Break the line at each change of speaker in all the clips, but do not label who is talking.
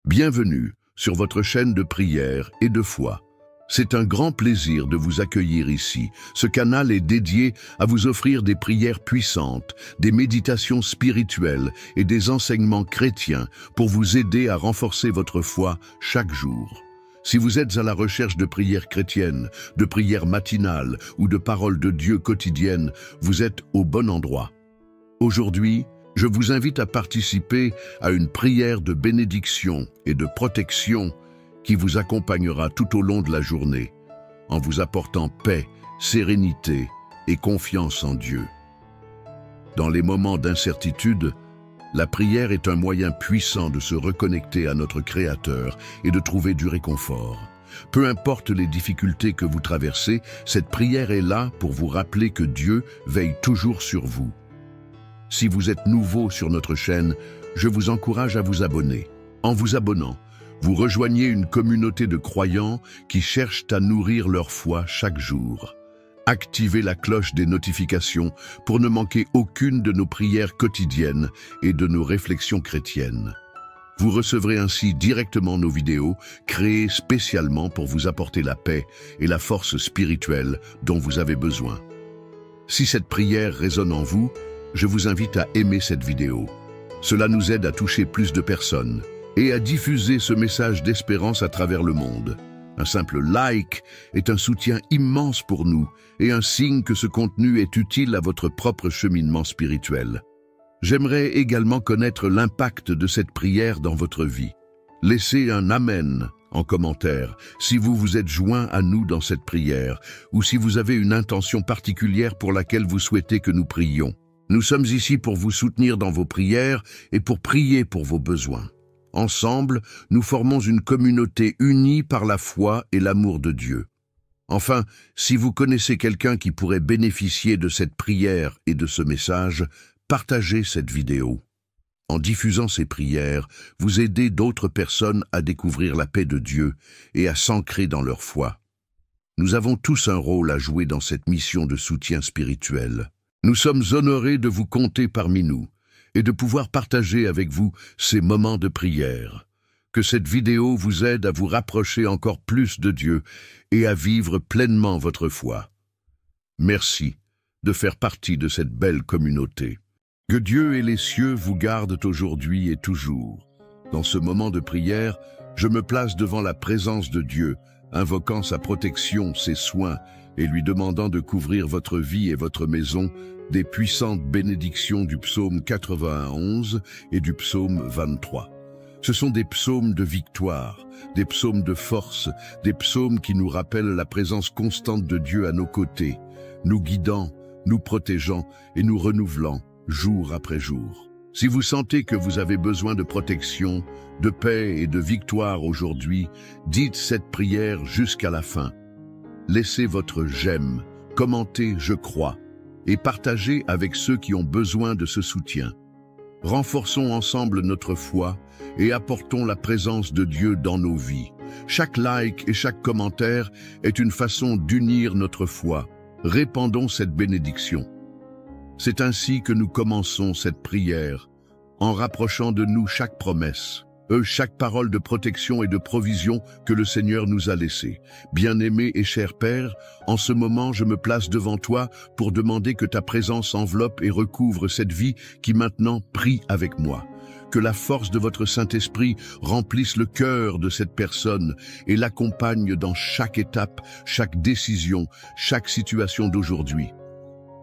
Bienvenue sur votre chaîne de prière et de foi. C'est un grand plaisir de vous accueillir ici. Ce canal est dédié à vous offrir des prières puissantes, des méditations spirituelles et des enseignements chrétiens pour vous aider à renforcer votre foi chaque jour. Si vous êtes à la recherche de prières chrétiennes, de prières matinales ou de paroles de Dieu quotidiennes, vous êtes au bon endroit. Aujourd'hui, je vous invite à participer à une prière de bénédiction et de protection qui vous accompagnera tout au long de la journée, en vous apportant paix, sérénité et confiance en Dieu. Dans les moments d'incertitude, la prière est un moyen puissant de se reconnecter à notre Créateur et de trouver du réconfort. Peu importe les difficultés que vous traversez, cette prière est là pour vous rappeler que Dieu veille toujours sur vous. Si vous êtes nouveau sur notre chaîne, je vous encourage à vous abonner. En vous abonnant, vous rejoignez une communauté de croyants qui cherchent à nourrir leur foi chaque jour. Activez la cloche des notifications pour ne manquer aucune de nos prières quotidiennes et de nos réflexions chrétiennes. Vous recevrez ainsi directement nos vidéos créées spécialement pour vous apporter la paix et la force spirituelle dont vous avez besoin. Si cette prière résonne en vous, je vous invite à aimer cette vidéo. Cela nous aide à toucher plus de personnes et à diffuser ce message d'espérance à travers le monde. Un simple like est un soutien immense pour nous et un signe que ce contenu est utile à votre propre cheminement spirituel. J'aimerais également connaître l'impact de cette prière dans votre vie. Laissez un Amen en commentaire si vous vous êtes joint à nous dans cette prière ou si vous avez une intention particulière pour laquelle vous souhaitez que nous prions. Nous sommes ici pour vous soutenir dans vos prières et pour prier pour vos besoins. Ensemble, nous formons une communauté unie par la foi et l'amour de Dieu. Enfin, si vous connaissez quelqu'un qui pourrait bénéficier de cette prière et de ce message, partagez cette vidéo. En diffusant ces prières, vous aidez d'autres personnes à découvrir la paix de Dieu et à s'ancrer dans leur foi. Nous avons tous un rôle à jouer dans cette mission de soutien spirituel. Nous sommes honorés de vous compter parmi nous et de pouvoir partager avec vous ces moments de prière. Que cette vidéo vous aide à vous rapprocher encore plus de Dieu et à vivre pleinement votre foi. Merci de faire partie de cette belle communauté. Que Dieu et les cieux vous gardent aujourd'hui et toujours. Dans ce moment de prière, je me place devant la présence de Dieu, invoquant sa protection, ses soins, et lui demandant de couvrir votre vie et votre maison des puissantes bénédictions du psaume 91 et du psaume 23. Ce sont des psaumes de victoire, des psaumes de force, des psaumes qui nous rappellent la présence constante de Dieu à nos côtés, nous guidant, nous protégeant et nous renouvelant jour après jour. Si vous sentez que vous avez besoin de protection, de paix et de victoire aujourd'hui, dites cette prière jusqu'à la fin. Laissez votre j'aime, commentez je crois et partagez avec ceux qui ont besoin de ce soutien. Renforçons ensemble notre foi et apportons la présence de Dieu dans nos vies. Chaque like et chaque commentaire est une façon d'unir notre foi. Répandons cette bénédiction. C'est ainsi que nous commençons cette prière, en rapprochant de nous chaque promesse, chaque parole de protection et de provision que le Seigneur nous a laissée. Bien-aimé et cher Père, en ce moment je me place devant toi pour demander que ta présence enveloppe et recouvre cette vie qui maintenant prie avec moi. Que la force de votre Saint-Esprit remplisse le cœur de cette personne et l'accompagne dans chaque étape, chaque décision, chaque situation d'aujourd'hui.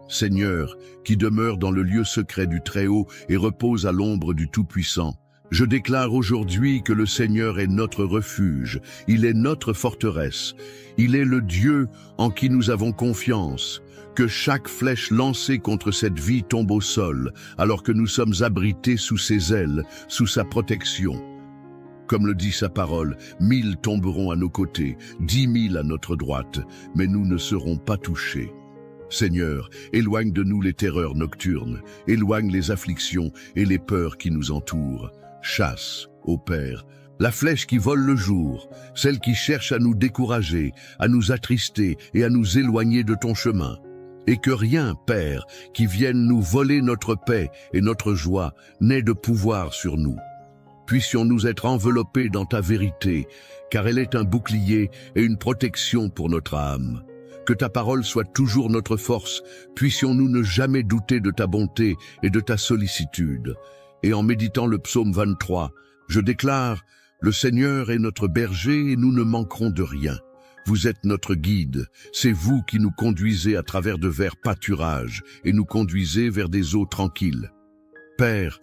Seigneur, qui demeure dans le lieu secret du Très-Haut et repose à l'ombre du Tout-Puissant, je déclare aujourd'hui que le Seigneur est notre refuge, il est notre forteresse, il est le Dieu en qui nous avons confiance, que chaque flèche lancée contre cette vie tombe au sol, alors que nous sommes abrités sous ses ailes, sous sa protection. Comme le dit sa parole, 1000 tomberont à nos côtés, 10 000 à notre droite, mais nous ne serons pas touchés. Seigneur, éloigne de nous les terreurs nocturnes, éloigne les afflictions et les peurs qui nous entourent. Chasse, ô Père, la flèche qui vole le jour, celle qui cherche à nous décourager, à nous attrister et à nous éloigner de ton chemin. Et que rien, Père, qui vienne nous voler notre paix et notre joie, n'ait de pouvoir sur nous. puissions-nous être enveloppés dans ta vérité, car elle est un bouclier et une protection pour notre âme. Que ta parole soit toujours notre force, puissions-nous ne jamais douter de ta bonté et de ta sollicitude. Et en méditant le psaume 23, je déclare, le Seigneur est notre berger et nous ne manquerons de rien. Vous êtes notre guide, c'est vous qui nous conduisez à travers de verts pâturages et nous conduisez vers des eaux tranquilles. Père,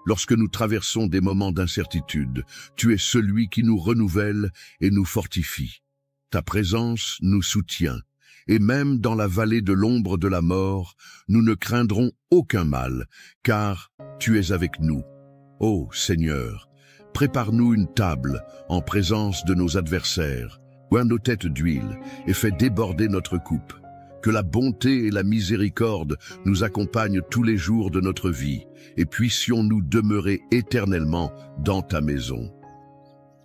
lorsque nous traversons des moments d'incertitude, tu es celui qui nous renouvelle et nous fortifie. Ta présence nous soutient, et même dans la vallée de l'ombre de la mort, nous ne craindrons aucun mal, car tu es avec nous. Ô Seigneur, prépare-nous une table en présence de nos adversaires, oins nos têtes d'huile et fais déborder notre coupe. Que la bonté et la miséricorde nous accompagnent tous les jours de notre vie, et puissions-nous demeurer éternellement dans ta maison.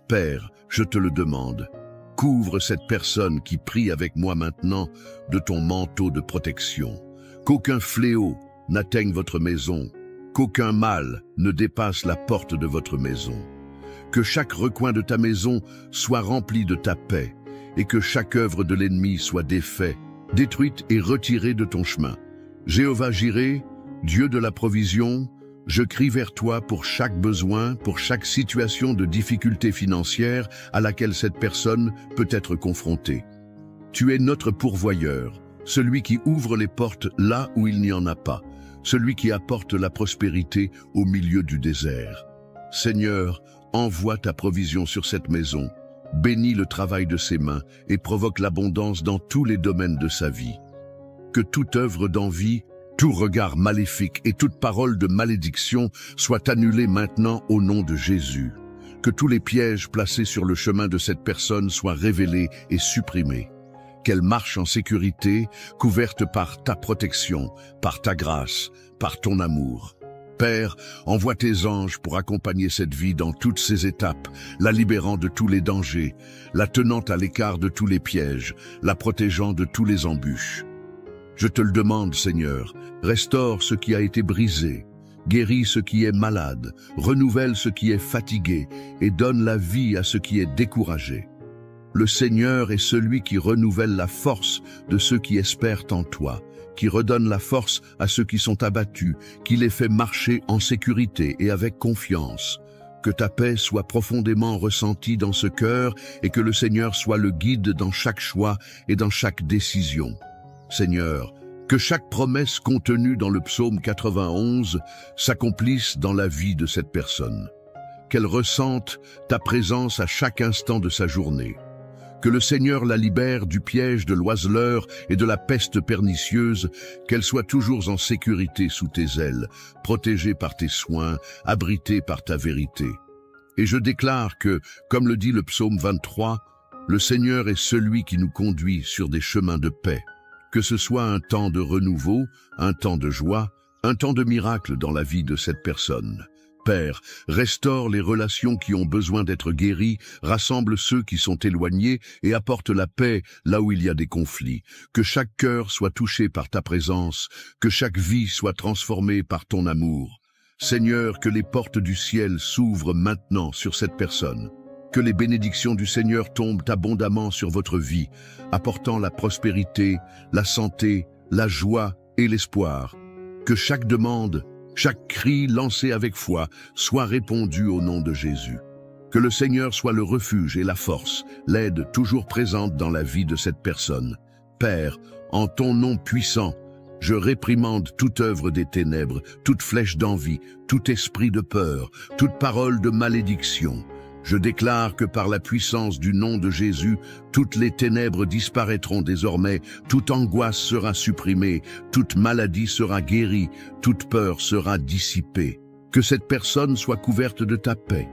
Père, je te le demande, couvre cette personne qui prie avec moi maintenant de ton manteau de protection. Qu'aucun fléau n'atteigne votre maison, qu'aucun mal ne dépasse la porte de votre maison. Que chaque recoin de ta maison soit rempli de ta paix, et que chaque œuvre de l'ennemi soit défaite, détruite et retirée de ton chemin. Jéhovah Jireh, Dieu de la provision, je crie vers toi pour chaque besoin, pour chaque situation de difficulté financière à laquelle cette personne peut être confrontée. Tu es notre pourvoyeur, celui qui ouvre les portes là où il n'y en a pas, celui qui apporte la prospérité au milieu du désert. Seigneur, envoie ta provision sur cette maison, bénis le travail de ses mains et provoque l'abondance dans tous les domaines de sa vie. Que toute œuvre d'envie, tout regard maléfique et toute parole de malédiction soient annulés maintenant au nom de Jésus. Que tous les pièges placés sur le chemin de cette personne soient révélés et supprimés. Qu'elle marche en sécurité, couverte par ta protection, par ta grâce, par ton amour. Père, envoie tes anges pour accompagner cette vie dans toutes ses étapes, la libérant de tous les dangers, la tenant à l'écart de tous les pièges, la protégeant de tous les embûches. Je te le demande, Seigneur, restaure ce qui a été brisé, guéris ce qui est malade, renouvelle ce qui est fatigué et donne la vie à ce qui est découragé. Le Seigneur est celui qui renouvelle la force de ceux qui espèrent en toi, qui redonne la force à ceux qui sont abattus, qui les fait marcher en sécurité et avec confiance. Que ta paix soit profondément ressentie dans ce cœur et que le Seigneur soit le guide dans chaque choix et dans chaque décision. Seigneur, que chaque promesse contenue dans le psaume 91 s'accomplisse dans la vie de cette personne. Qu'elle ressente ta présence à chaque instant de sa journée. Que le Seigneur la libère du piège de l'oiseleur et de la peste pernicieuse, qu'elle soit toujours en sécurité sous tes ailes, protégée par tes soins, abritée par ta vérité. Et je déclare que, comme le dit le psaume 23, le Seigneur est celui qui nous conduit sur des chemins de paix. Que ce soit un temps de renouveau, un temps de joie, un temps de miracle dans la vie de cette personne. Père, restaure les relations qui ont besoin d'être guéries, rassemble ceux qui sont éloignés et apporte la paix là où il y a des conflits. Que chaque cœur soit touché par ta présence, que chaque vie soit transformée par ton amour. Seigneur, que les portes du ciel s'ouvrent maintenant sur cette personne. Que les bénédictions du Seigneur tombent abondamment sur votre vie, apportant la prospérité, la santé, la joie et l'espoir. Que chaque demande, chaque cri lancé avec foi soit répondu au nom de Jésus. Que le Seigneur soit le refuge et la force, l'aide toujours présente dans la vie de cette personne. Père, en ton nom puissant, je réprimande toute œuvre des ténèbres, toute flèche d'envie, tout esprit de peur, toute parole de malédiction. Je déclare que par la puissance du nom de Jésus, toutes les ténèbres disparaîtront désormais, toute angoisse sera supprimée, toute maladie sera guérie, toute peur sera dissipée. Que cette personne soit couverte de ta paix,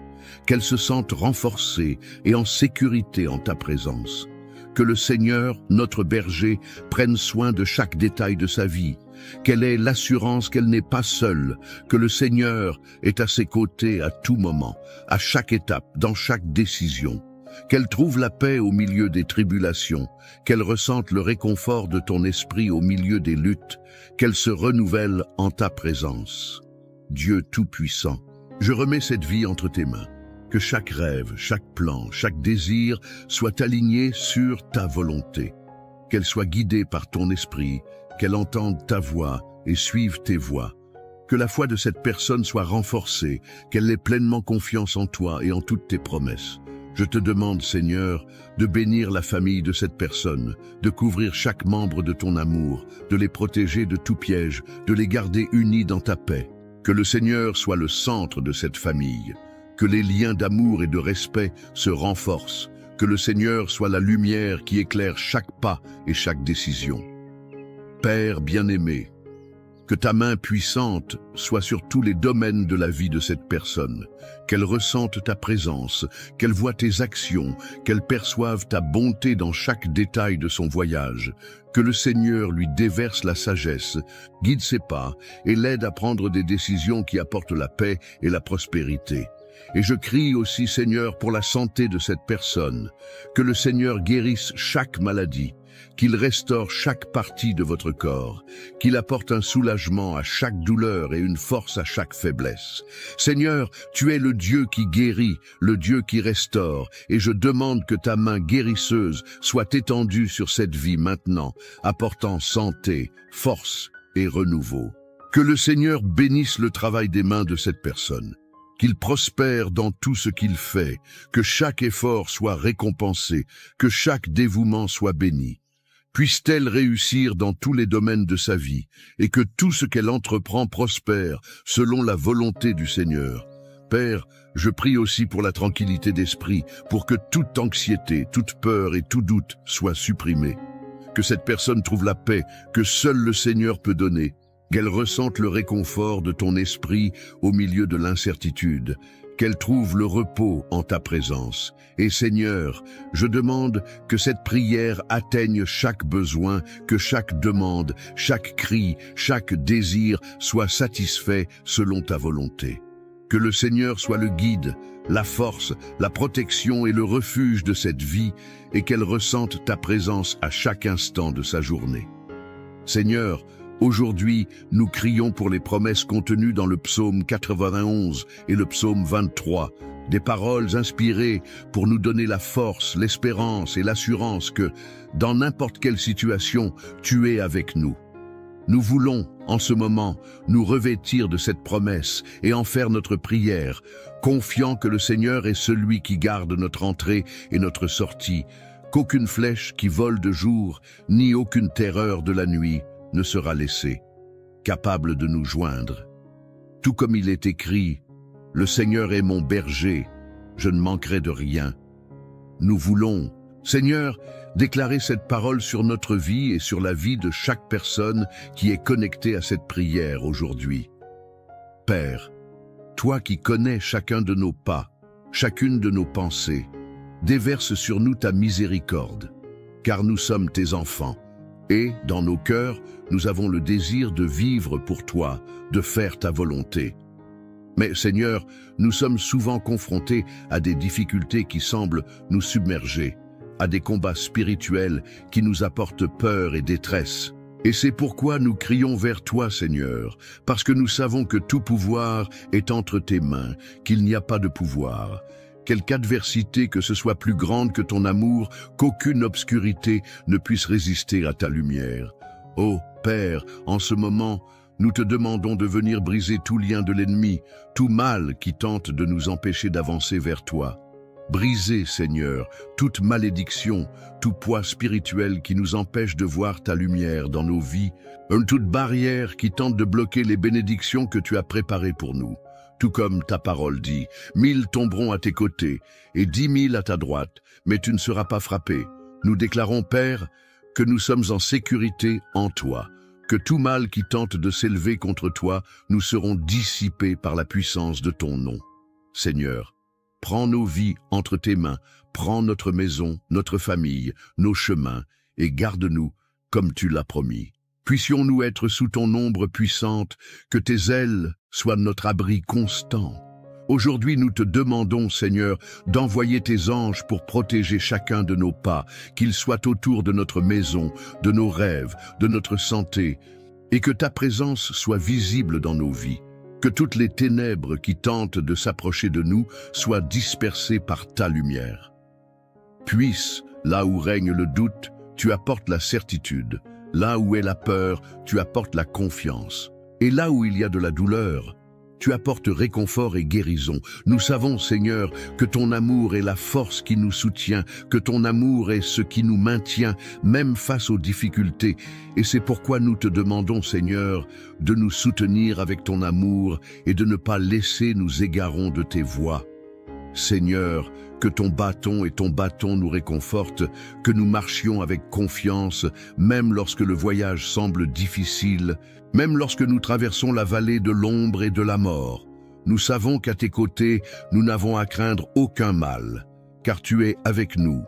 qu'elle se sente renforcée et en sécurité en ta présence. Que le Seigneur, notre berger, prenne soin de chaque détail de sa vie, qu'elle ait l'assurance qu'elle n'est pas seule, que le Seigneur est à ses côtés à tout moment, à chaque étape, dans chaque décision, qu'elle trouve la paix au milieu des tribulations, qu'elle ressente le réconfort de ton esprit au milieu des luttes, qu'elle se renouvelle en ta présence. Dieu Tout-Puissant, je remets cette vie entre tes mains. Que chaque rêve, chaque plan, chaque désir soit aligné sur ta volonté. Qu'elle soit guidée par ton esprit, qu'elle entende ta voix et suive tes voies. Que la foi de cette personne soit renforcée, qu'elle ait pleinement confiance en toi et en toutes tes promesses. Je te demande, Seigneur, de bénir la famille de cette personne, de couvrir chaque membre de ton amour, de les protéger de tout piège, de les garder unis dans ta paix. Que le Seigneur soit le centre de cette famille. Que les liens d'amour et de respect se renforcent. Que le Seigneur soit la lumière qui éclaire chaque pas et chaque décision. Père bien-aimé, que ta main puissante soit sur tous les domaines de la vie de cette personne, qu'elle ressente ta présence, qu'elle voie tes actions, qu'elle perçoive ta bonté dans chaque détail de son voyage, que le Seigneur lui déverse la sagesse, guide ses pas et l'aide à prendre des décisions qui apportent la paix et la prospérité. Et je crie aussi, Seigneur, pour la santé de cette personne, que le Seigneur guérisse chaque maladie, qu'il restaure chaque partie de votre corps, qu'il apporte un soulagement à chaque douleur et une force à chaque faiblesse. Seigneur, tu es le Dieu qui guérit, le Dieu qui restaure, et je demande que ta main guérisseuse soit étendue sur cette vie maintenant, apportant santé, force et renouveau. Que le Seigneur bénisse le travail des mains de cette personne, qu'il prospère dans tout ce qu'il fait, que chaque effort soit récompensé, que chaque dévouement soit béni. Puisse-t-elle réussir dans tous les domaines de sa vie, et que tout ce qu'elle entreprend prospère selon la volonté du Seigneur. Père, je prie aussi pour la tranquillité d'esprit, pour que toute anxiété, toute peur et tout doute soient supprimés. Que cette personne trouve la paix que seul le Seigneur peut donner, qu'elle ressente le réconfort de ton esprit au milieu de l'incertitude, qu'elle trouve le repos en ta présence. Et Seigneur, je demande que cette prière atteigne chaque besoin, que chaque demande, chaque cri, chaque désir soit satisfait selon ta volonté. Que le Seigneur soit le guide, la force, la protection et le refuge de cette vie, et qu'elle ressente ta présence à chaque instant de sa journée. Seigneur, aujourd'hui, nous crions pour les promesses contenues dans le psaume 91 et le psaume 23, des paroles inspirées pour nous donner la force, l'espérance et l'assurance que, dans n'importe quelle situation, tu es avec nous. Nous voulons, en ce moment, nous revêtir de cette promesse et en faire notre prière, confiant que le Seigneur est celui qui garde notre entrée et notre sortie, qu'aucune flèche qui vole de jour, ni aucune terreur de la nuit ne sera laissée, capable de nous joindre. Tout comme il est écrit, « Le Seigneur est mon berger, je ne manquerai de rien ». Nous voulons, Seigneur, déclarer cette parole sur notre vie et sur la vie de chaque personne qui est connectée à cette prière aujourd'hui. Père, toi qui connais chacun de nos pas, chacune de nos pensées, déverse sur nous ta miséricorde, car nous sommes tes enfants. Et, dans nos cœurs, nous avons le désir de vivre pour toi, de faire ta volonté. Mais, Seigneur, nous sommes souvent confrontés à des difficultés qui semblent nous submerger, à des combats spirituels qui nous apportent peur et détresse. Et c'est pourquoi nous crions vers toi, Seigneur, parce que nous savons que tout pouvoir est entre tes mains, qu'il n'y a pas de pouvoir. Quelque adversité que ce soit plus grande que ton amour, qu'aucune obscurité ne puisse résister à ta lumière. Ô Père, en ce moment, nous te demandons de venir briser tout lien de l'ennemi, tout mal qui tente de nous empêcher d'avancer vers toi. Briser, Seigneur, toute malédiction, tout poids spirituel qui nous empêche de voir ta lumière dans nos vies, toute barrière qui tente de bloquer les bénédictions que tu as préparées pour nous. Tout comme ta parole dit, 1000 tomberont à tes côtés et 10 000 à ta droite, mais tu ne seras pas frappé. Nous déclarons, Père, que nous sommes en sécurité en toi, que tout mal qui tente de s'élever contre toi, nous serons dissipés par la puissance de ton nom. Seigneur, prends nos vies entre tes mains, prends notre maison, notre famille, nos chemins, et garde-nous comme tu l'as promis. Puissions-nous être sous ton ombre puissante, que tes ailes soient notre abri constant. Aujourd'hui, nous te demandons, Seigneur, d'envoyer tes anges pour protéger chacun de nos pas, qu'ils soient autour de notre maison, de nos rêves, de notre santé, et que ta présence soit visible dans nos vies. Que toutes les ténèbres qui tentent de s'approcher de nous soient dispersées par ta lumière. Puisse, là où règne le doute, tu apportes la certitude. Là où est la peur, tu apportes la confiance. Et là où il y a de la douleur, tu apportes réconfort et guérison. Nous savons, Seigneur, que ton amour est la force qui nous soutient, que ton amour est ce qui nous maintient, même face aux difficultés. Et c'est pourquoi nous te demandons, Seigneur, de nous soutenir avec ton amour et de ne pas laisser nous égarons de tes voies. Seigneur, que ton bâton nous réconfortent, que nous marchions avec confiance, même lorsque le voyage semble difficile, même lorsque nous traversons la vallée de l'ombre et de la mort. Nous savons qu'à tes côtés, nous n'avons à craindre aucun mal, car tu es avec nous.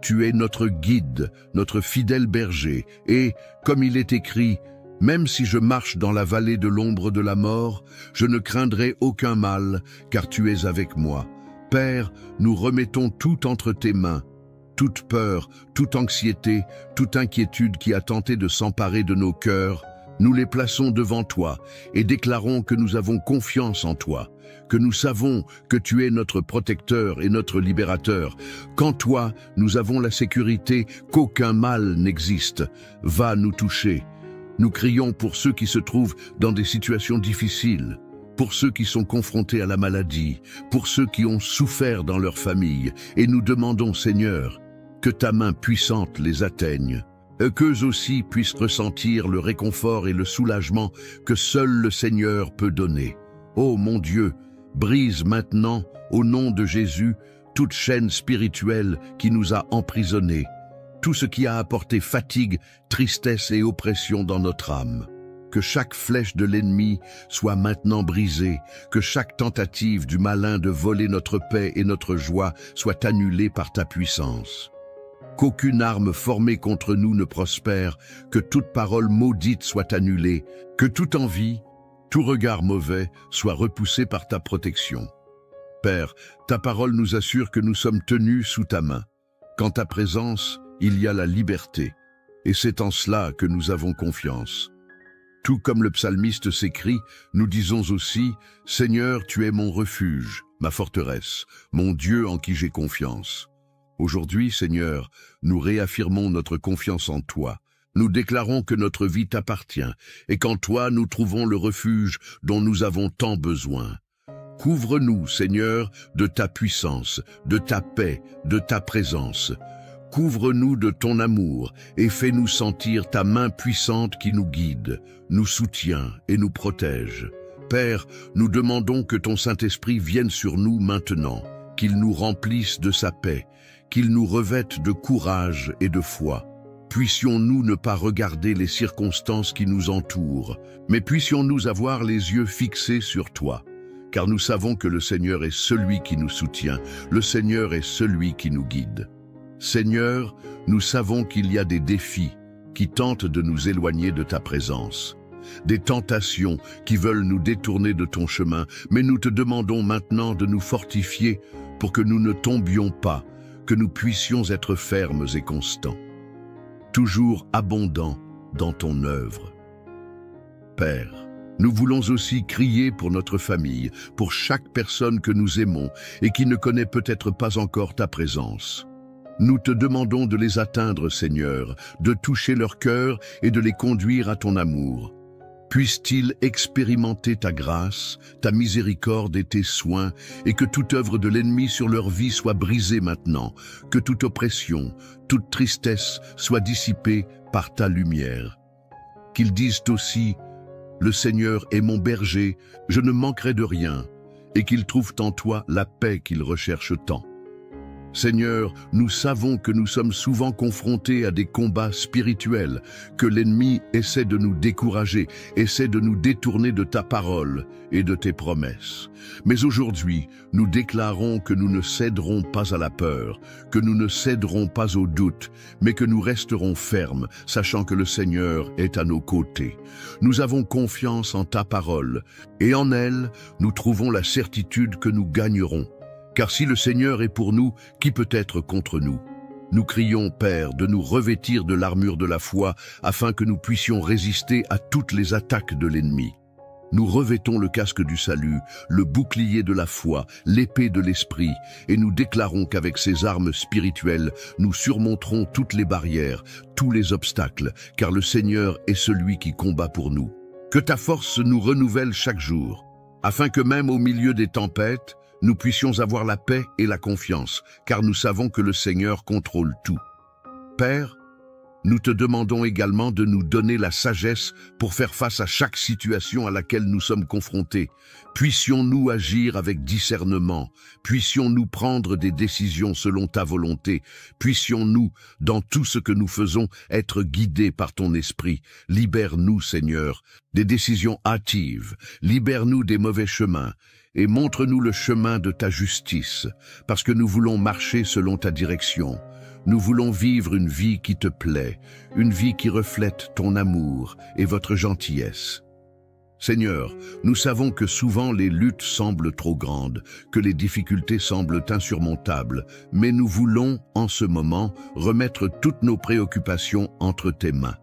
Tu es notre guide, notre fidèle berger, et, comme il est écrit, « Même si je marche dans la vallée de l'ombre de la mort, je ne craindrai aucun mal, car tu es avec moi. » Père, nous remettons tout entre tes mains, toute peur, toute anxiété, toute inquiétude qui a tenté de s'emparer de nos cœurs, nous les plaçons devant toi et déclarons que nous avons confiance en toi, que nous savons que tu es notre protecteur et notre libérateur, qu'en toi nous avons la sécurité qu'aucun mal n'existe. Va nous toucher. Nous crions pour ceux qui se trouvent dans des situations difficiles, pour ceux qui sont confrontés à la maladie, pour ceux qui ont souffert dans leur famille, et nous demandons, Seigneur, que ta main puissante les atteigne, qu'eux aussi puissent ressentir le réconfort et le soulagement que seul le Seigneur peut donner. Ô mon Dieu, brise maintenant, au nom de Jésus, toute chaîne spirituelle qui nous a emprisonnés, tout ce qui a apporté fatigue, tristesse et oppression dans notre âme. Que chaque flèche de l'ennemi soit maintenant brisée, que chaque tentative du malin de voler notre paix et notre joie soit annulée par ta puissance. Qu'aucune arme formée contre nous ne prospère, que toute parole maudite soit annulée, que toute envie, tout regard mauvais soit repoussé par ta protection. Père, ta parole nous assure que nous sommes tenus sous ta main. Qu'en ta présence, il y a la liberté, et c'est en cela que nous avons confiance. Tout comme le psalmiste s'écrie, nous disons aussi « Seigneur, tu es mon refuge, ma forteresse, mon Dieu en qui j'ai confiance ». Aujourd'hui, Seigneur, nous réaffirmons notre confiance en toi. Nous déclarons que notre vie t'appartient et qu'en toi nous trouvons le refuge dont nous avons tant besoin. Couvre-nous, Seigneur, de ta puissance, de ta paix, de ta présence. Couvre-nous de ton amour et fais-nous sentir ta main puissante qui nous guide, nous soutient et nous protège. Père, nous demandons que ton Saint-Esprit vienne sur nous maintenant, qu'il nous remplisse de sa paix, qu'il nous revête de courage et de foi. Puissions-nous ne pas regarder les circonstances qui nous entourent, mais puissions-nous avoir les yeux fixés sur toi, car nous savons que le Seigneur est celui qui nous soutient, le Seigneur est celui qui nous guide. Seigneur, nous savons qu'il y a des défis qui tentent de nous éloigner de ta présence, des tentations qui veulent nous détourner de ton chemin, mais nous te demandons maintenant de nous fortifier pour que nous ne tombions pas, que nous puissions être fermes et constants, toujours abondants dans ton œuvre. Père, nous voulons aussi crier pour notre famille, pour chaque personne que nous aimons et qui ne connaît peut-être pas encore ta présence. Nous te demandons de les atteindre, Seigneur, de toucher leur cœur et de les conduire à ton amour. Puissent-ils expérimenter ta grâce, ta miséricorde et tes soins, et que toute œuvre de l'ennemi sur leur vie soit brisée maintenant, que toute oppression, toute tristesse soit dissipée par ta lumière. Qu'ils disent aussi « Le Seigneur est mon berger, je ne manquerai de rien », et qu'ils trouvent en toi la paix qu'ils recherchent tant. Seigneur, nous savons que nous sommes souvent confrontés à des combats spirituels, que l'ennemi essaie de nous décourager, essaie de nous détourner de ta parole et de tes promesses. Mais aujourd'hui, nous déclarons que nous ne céderons pas à la peur, que nous ne céderons pas au doute, mais que nous resterons fermes, sachant que le Seigneur est à nos côtés. Nous avons confiance en ta parole, et en elle, nous trouvons la certitude que nous gagnerons. Car si le Seigneur est pour nous, qui peut être contre nous? Nous crions, Père, de nous revêtir de l'armure de la foi, afin que nous puissions résister à toutes les attaques de l'ennemi. Nous revêtons le casque du salut, le bouclier de la foi, l'épée de l'esprit, et nous déclarons qu'avec ces armes spirituelles, nous surmonterons toutes les barrières, tous les obstacles, car le Seigneur est celui qui combat pour nous. Que ta force nous renouvelle chaque jour, afin que même au milieu des tempêtes, nous puissions avoir la paix et la confiance, car nous savons que le Seigneur contrôle tout. Père, nous te demandons également de nous donner la sagesse pour faire face à chaque situation à laquelle nous sommes confrontés. Puissions-nous agir avec discernement, puissions-nous prendre des décisions selon ta volonté, puissions-nous, dans tout ce que nous faisons, être guidés par ton esprit. Libère-nous, Seigneur, des décisions hâtives, libère-nous des mauvais chemins, et montre-nous le chemin de ta justice, parce que nous voulons marcher selon ta direction. Nous voulons vivre une vie qui te plaît, une vie qui reflète ton amour et votre gentillesse. Seigneur, nous savons que souvent les luttes semblent trop grandes, que les difficultés semblent insurmontables, mais nous voulons, en ce moment, remettre toutes nos préoccupations entre tes mains.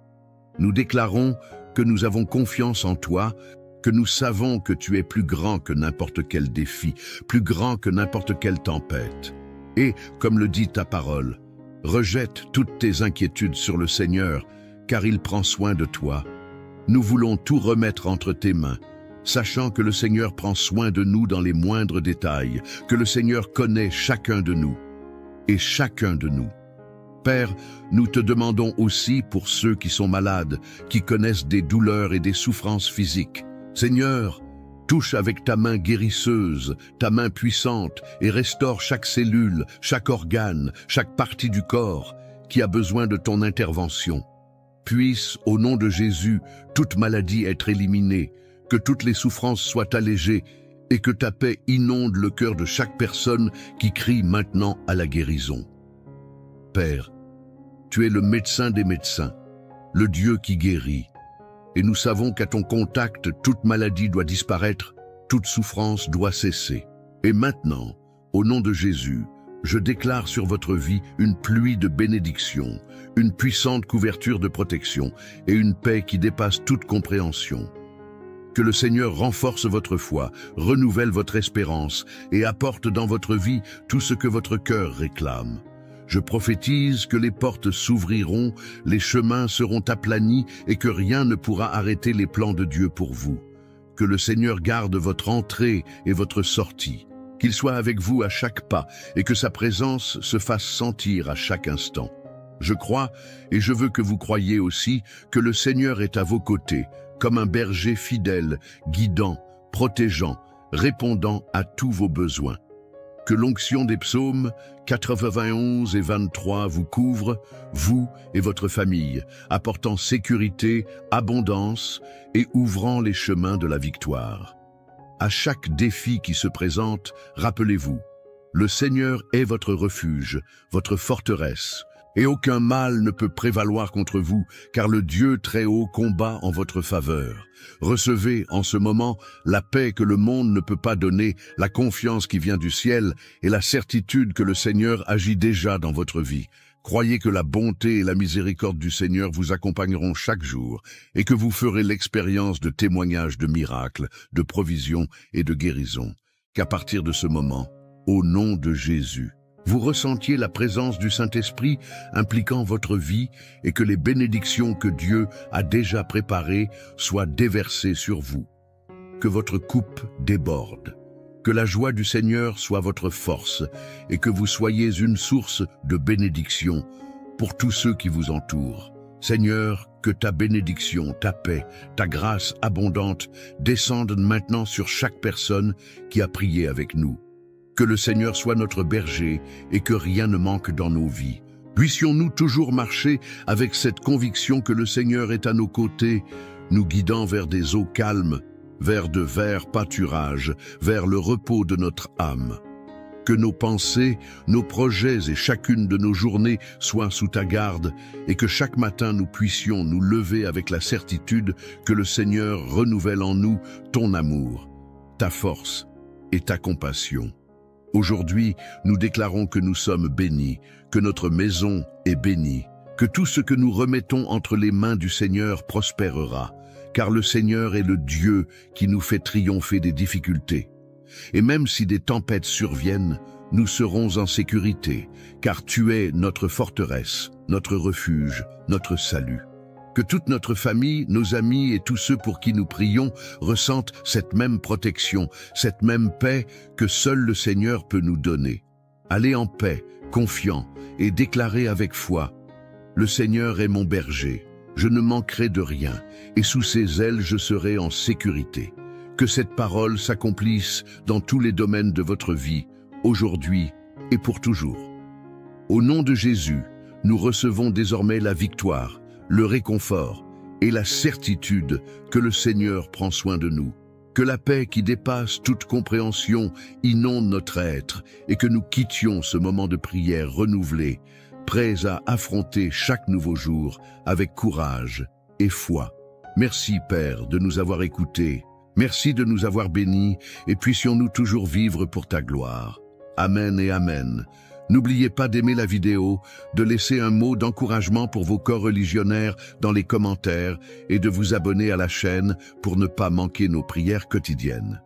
Nous déclarons que nous avons confiance en toi, que nous savons que tu es plus grand que n'importe quel défi, plus grand que n'importe quelle tempête. Et, comme le dit ta parole, rejette toutes tes inquiétudes sur le Seigneur, car il prend soin de toi. Nous voulons tout remettre entre tes mains, sachant que le Seigneur prend soin de nous dans les moindres détails, que le Seigneur connaît chacun de nous, et chacun de nous. Père, nous te demandons aussi pour ceux qui sont malades, qui connaissent des douleurs et des souffrances physiques. Seigneur, touche avec ta main guérisseuse, ta main puissante, et restaure chaque cellule, chaque organe, chaque partie du corps qui a besoin de ton intervention. Puisse, au nom de Jésus, toute maladie être éliminée, que toutes les souffrances soient allégées, et que ta paix inonde le cœur de chaque personne qui crie maintenant à la guérison. Père, tu es le médecin des médecins, le Dieu qui guérit. Et nous savons qu'à ton contact, toute maladie doit disparaître, toute souffrance doit cesser. Et maintenant, au nom de Jésus, je déclare sur votre vie une pluie de bénédictions, une puissante couverture de protection et une paix qui dépasse toute compréhension. Que le Seigneur renforce votre foi, renouvelle votre espérance et apporte dans votre vie tout ce que votre cœur réclame. Je prophétise que les portes s'ouvriront, les chemins seront aplanis et que rien ne pourra arrêter les plans de Dieu pour vous. Que le Seigneur garde votre entrée et votre sortie, qu'il soit avec vous à chaque pas et que sa présence se fasse sentir à chaque instant. Je crois, et je veux que vous croyiez aussi, que le Seigneur est à vos côtés, comme un berger fidèle, guidant, protégeant, répondant à tous vos besoins. Que l'onction des psaumes 91 et 23 vous couvre, vous et votre famille, apportant sécurité, abondance et ouvrant les chemins de la victoire. À chaque défi qui se présente, rappelez-vous, le Seigneur est votre refuge, votre forteresse, et aucun mal ne peut prévaloir contre vous, car le Dieu très haut combat en votre faveur. Recevez en ce moment la paix que le monde ne peut pas donner, la confiance qui vient du ciel et la certitude que le Seigneur agit déjà dans votre vie. Croyez que la bonté et la miséricorde du Seigneur vous accompagneront chaque jour et que vous ferez l'expérience de témoignages de miracles, de provisions et de guérisons. Qu'à partir de ce moment, au nom de Jésus, vous ressentiez la présence du Saint-Esprit impliquant votre vie et que les bénédictions que Dieu a déjà préparées soient déversées sur vous. Que votre coupe déborde, que la joie du Seigneur soit votre force et que vous soyez une source de bénédiction pour tous ceux qui vous entourent. Seigneur, que ta bénédiction, ta paix, ta grâce abondante descendent maintenant sur chaque personne qui a prié avec nous. Que le Seigneur soit notre berger et que rien ne manque dans nos vies. Puissions-nous toujours marcher avec cette conviction que le Seigneur est à nos côtés, nous guidant vers des eaux calmes, vers de verts pâturages, vers le repos de notre âme. Que nos pensées, nos projets et chacune de nos journées soient sous ta garde et que chaque matin nous puissions nous lever avec la certitude que le Seigneur renouvelle en nous ton amour, ta force et ta compassion. Aujourd'hui, nous déclarons que nous sommes bénis, que notre maison est bénie, que tout ce que nous remettons entre les mains du Seigneur prospérera, car le Seigneur est le Dieu qui nous fait triompher des difficultés. Et même si des tempêtes surviennent, nous serons en sécurité, car tu es notre forteresse, notre refuge, notre salut. Que toute notre famille, nos amis et tous ceux pour qui nous prions ressentent cette même protection, cette même paix que seul le Seigneur peut nous donner. Allez en paix, confiant, et déclarez avec foi: le Seigneur est mon berger, je ne manquerai de rien, et sous ses ailes je serai en sécurité. Que cette parole s'accomplisse dans tous les domaines de votre vie, aujourd'hui et pour toujours. Au nom de Jésus, nous recevons désormais la victoire, le réconfort et la certitude que le Seigneur prend soin de nous. Que la paix qui dépasse toute compréhension inonde notre être et que nous quittions ce moment de prière renouvelé, prêts à affronter chaque nouveau jour avec courage et foi. Merci Père de nous avoir écoutés. Merci de nous avoir bénis et puissions-nous toujours vivre pour ta gloire. Amen et Amen. N'oubliez pas d'aimer la vidéo, de laisser un mot d'encouragement pour vos coreligionnaires dans les commentaires et de vous abonner à la chaîne pour ne pas manquer nos prières quotidiennes.